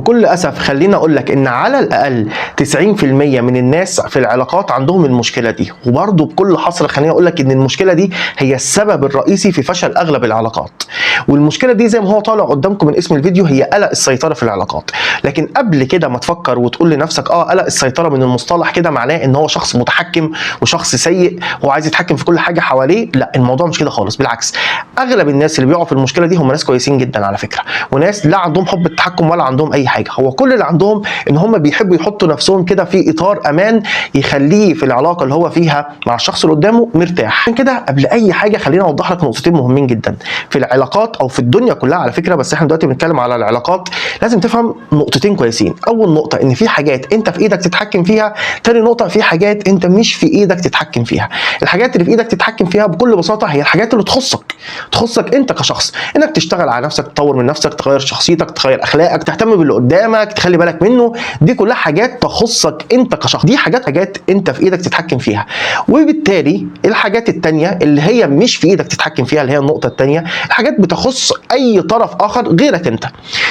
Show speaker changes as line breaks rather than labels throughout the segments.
بكل اسف خليني اقول لك ان على الاقل 90% من الناس في العلاقات عندهم المشكله دي، وبرضه بكل حسره خليني اقول لك ان المشكله دي هي السبب الرئيسي في فشل اغلب العلاقات. والمشكله دي زي ما هو طالع قدامكم من اسم الفيديو هي قلق السيطره في العلاقات. لكن قبل كده ما تفكر وتقول لنفسك قلق السيطره من المصطلح كده معناه ان هو شخص متحكم وشخص سيء هو عايز يتحكم في كل حاجه حواليه، لا الموضوع مش كده خالص. بالعكس، اغلب الناس اللي بيقعوا في المشكله دي هم ناس كويسين جدا على فكره، وناس لا عندهم حب التحكم ولا عندهم اي حاجه. هو كل اللي عندهم ان هم بيحبوا يحطوا نفسهم كده في اطار امان يخليه في العلاقه اللي هو فيها مع الشخص اللي قدامه مرتاح. عشان كده قبل اي حاجه خلينا اوضح لك نقطتين مهمين جدا في العلاقات او في الدنيا كلها على فكره، بس احنا دلوقتي بنتكلم على العلاقات. لازم تفهم نقطتين كويسين. اول نقطه ان في حاجات انت في ايدك تتحكم فيها، تاني نقطه في حاجات انت مش في ايدك تتحكم فيها. الحاجات اللي في ايدك تتحكم فيها بكل بساطه هي الحاجات اللي تخصك انت كشخص، انك تشتغل على نفسك، تطور من نفسك، تغير شخصيتك، تغير اخلاقك، تهتم باللي قدامك، تخلي بالك منه. دي كلها حاجات تخصك انت كشخص، دي حاجات انت في ايدك تتحكم فيها. وبالتالي الحاجات التانية اللي هي مش في ايدك تتحكم فيها اللي هي النقطه التانية، الحاجات بتخص اي طرف اخر غيرك انت.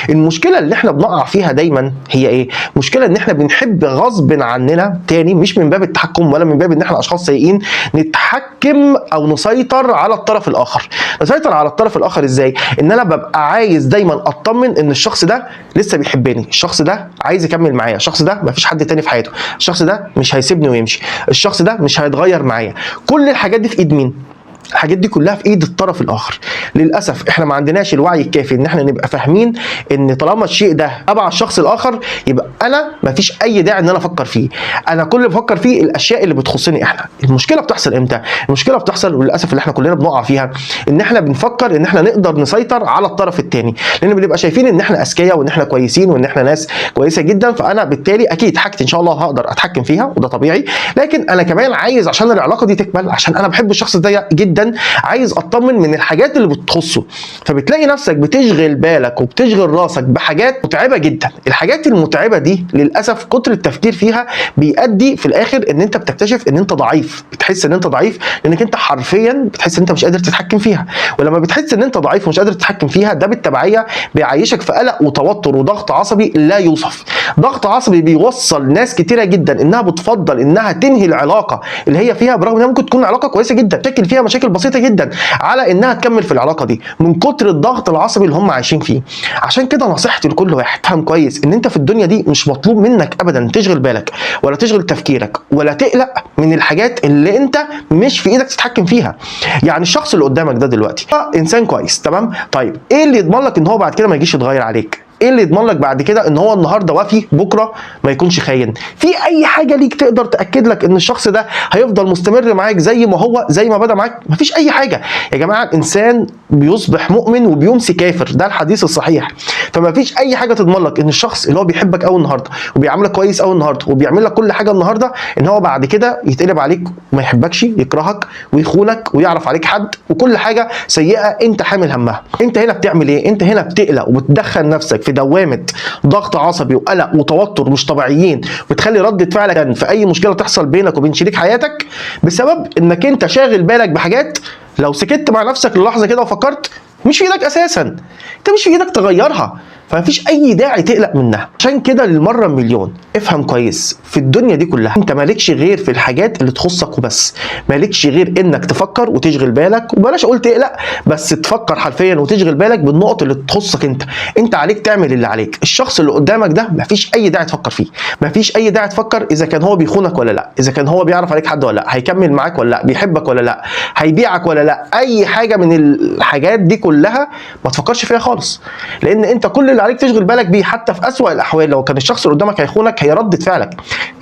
المشكله اللي احنا بنقع فيها دايما هي ايه؟ مشكله ان احنا بنحب غصب عننا، تاني مش من باب التحكم ولا من باب ان احنا اشخاص سيئين، نتحكم او نسيطر على الطرف الاخر. نسيطر على الطرف الاخر ازاي؟ ان انا ببقى عايز دايما اطمن ان الشخص ده لسه بيحبني، الشخص ده عايز يكمل معايا، الشخص ده مفيش حد تاني في حياته، الشخص ده مش هيسيبني ويمشي، الشخص ده مش هيتغير معايا. كل الحاجات دي في ايد مين؟ الحاجات دي كلها في ايد الطرف الاخر. للاسف احنا ما عندناش الوعي الكافي ان احنا نبقى فاهمين ان طالما الشيء ده تبع الشخص الاخر يبقى انا ما فيش اي داعي ان انا افكر فيه. انا كل اللي بفكر فيه الاشياء اللي بتخصني احنا. المشكله بتحصل امتى؟ المشكله بتحصل وللاسف اللي احنا كلنا بنقع فيها ان احنا بنفكر ان احنا نقدر نسيطر على الطرف الثاني، لان بنبقى شايفين ان احنا اذكياء وان احنا كويسين وان احنا ناس كويسه جدا، فانا بالتالي اكيد حاجتي ان شاء الله هقدر اتحكم فيها وده طبيعي. لكن انا كمان عايز عشان العلاقه دي تكمل، عشان انا بحب الشخص ده جدا، عايز اطمن من الحاجات اللي بتخصه. فبتلاقي نفسك بتشغل بالك وبتشغل راسك بحاجات متعبه جدا. الحاجات المتعبه دي للاسف كتر التفكير فيها بيؤدي في الاخر ان انت بتكتشف ان انت ضعيف، بتحس ان انت ضعيف لانك انت حرفيا بتحس ان انت مش قادر تتحكم فيها. ولما بتحس ان انت ضعيف ومش قادر تتحكم فيها، ده بالتبعيه بيعيشك في قلق وتوتر وضغط عصبي لا يوصف. ضغط عصبي بيوصل ناس كتيره جدا انها بتفضل انها تنهي العلاقه اللي هي فيها، برغم انها ممكن تكون علاقه كويسه جدا، تشكل فيها مشاكل بسيطه جدا، على انها تكمل في العلاقه دي من كتر الضغط العصبي اللي هم عايشين فيه. عشان كده نصيحتي لكل واحد، فهم كويس ان انت في الدنيا دي مش مطلوب منك ابدا تشغل بالك ولا تشغل تفكيرك ولا تقلق من الحاجات اللي انت مش في ايدك تتحكم فيها. يعني الشخص اللي قدامك ده دلوقتي انسان كويس، تمام؟ طيب ايه اللي يضمن لك ان هو بعد كده ما يجيش يتغير عليك؟ ايه اللي يضمن لك بعد كده ان هو النهارده وافي بكره ما يكونش خاين؟ في اي حاجه ليك تقدر تاكد لك ان الشخص ده هيفضل مستمر معاك زي ما هو زي ما بدا معاك؟ مفيش اي حاجه يا جماعه. الانسان بيصبح مؤمن وبيمسي كافر، ده الحديث الصحيح. فمفيش اي حاجه تضمن لك ان الشخص اللي هو بيحبك قوي النهارده وبيعاملك كويس قوي النهارده وبيعمل لك كل حاجه النهارده ان هو بعد كده يتقلب عليك وما يحبكش، يكرهك ويخونك ويعرف عليك حد وكل حاجه سيئه انت حامل همها. انت هنا بتعمل ايه؟ انت هنا بتقلق وبتدخل نفسك في دوامه ضغط عصبي وقلق وتوتر مش طبيعيين، بتخلي ردة فعلك في اي مشكله تحصل بينك وبين شريك حياتك بسبب انك انت شاغل بالك بحاجات لو سكت مع نفسك للحظه كده وفكرت مش في ايدك اساسا، انت مش في ايدك تغيرها، فمفيش اي داعي تقلق منها. عشان كده للمره المليون افهم كويس، في الدنيا دي كلها انت مالكش غير في الحاجات اللي تخصك وبس، مالكش غير انك تفكر وتشغل بالك، وبلاش اقول تقلق، بس تفكر حرفيا وتشغل بالك بالنقط اللي تخصك انت. انت عليك تعمل اللي عليك. الشخص اللي قدامك ده مفيش اي داعي تفكر فيه، مفيش اي داعي تفكر اذا كان هو بيخونك ولا لا، اذا كان هو بيعرف عليك حد ولا لا، هيكمل معاك ولا لا، بيحبك ولا لا، هيبيعك ولا لا. اي حاجه من الحاجات دي كلها ما تفكرش فيها خالص، لان انت كل اللي عليك تشغل بالك بيه. حتى في اسوأ الاحوال لو كان الشخص اللي قدامك هيخونك، هي ردة فعلك.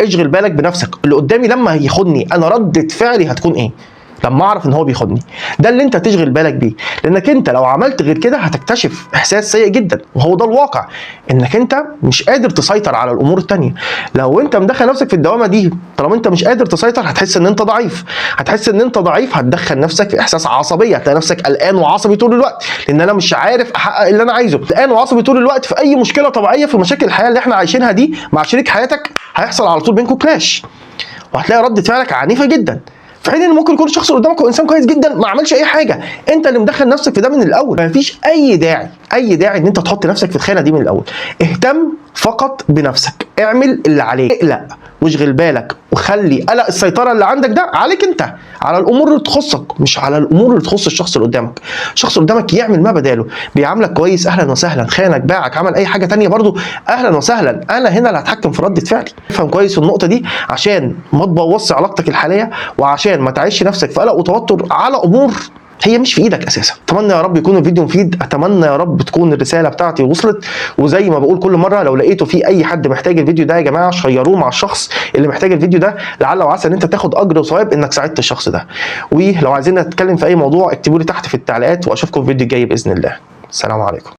اشغل بالك بنفسك، اللي قدامي لما هيخوني انا ردة فعلي هتكون ايه لما اعرف ان هو بيخوني؟ ده اللي انت تشغل بالك بيه، لانك انت لو عملت غير كده هتكتشف احساس سيء جدا، وهو ده الواقع، انك انت مش قادر تسيطر على الامور التانية. لو انت مدخل نفسك في الدوامه دي، طالما انت مش قادر تسيطر هتحس ان انت ضعيف، هتحس ان انت ضعيف، هتدخل نفسك في احساس عصبيه، هتلاقي نفسك قلقان وعصبي طول الوقت، لان انا مش عارف احقق اللي انا عايزه. قلقان وعصبي طول الوقت في اي مشكله طبيعيه في مشاكل الحياه اللي احنا عايشينها دي مع شريك حياتك، هيحصل على طول بينكم كلاش، وهتلاقي ردة فعلك عنيفه جدا. في حين ان ممكن يكون الشخص اللي قدامك هو انسان كويس جدا ما عملش اي حاجه، انت اللي مدخل نفسك في ده من الاول. مفيش اي داعي اي داعي ان انت تحط نفسك في الخانه دي من الاول. اهتم فقط بنفسك، اعمل اللي عليك، اقلق واشغل بالك وخلي قلق السيطره اللي عندك ده عليك انت، على الامور اللي تخصك مش على الامور اللي تخص الشخص اللي قدامك. الشخص اللي قدامك يعمل ما بداله، بيعاملك كويس اهلا وسهلا، خانك باعك عمل اي حاجه تانية برضو اهلا وسهلا، انا هنا اللي هتحكم في رده فعلي. افهم كويس النقطه دي عشان ما تبوظش علاقتك الحاليه، وعشان ما تعيش نفسك في قلق وتوتر على امور هي مش في ايدك اساسا. اتمنى يا رب يكون الفيديو مفيد، اتمنى يا رب تكون الرساله بتاعتي وصلت، وزي ما بقول كل مره لو لقيتوا في اي حد محتاج الفيديو ده يا جماعه شيروه مع الشخص اللي محتاج الفيديو ده، لعل وعسى ان انت تاخد اجر وثواب انك ساعدت الشخص ده. ولو عايزين نتكلم في اي موضوع اكتبوا لي تحت في التعليقات، واشوفكم في الفيديو الجاي باذن الله. السلام عليكم.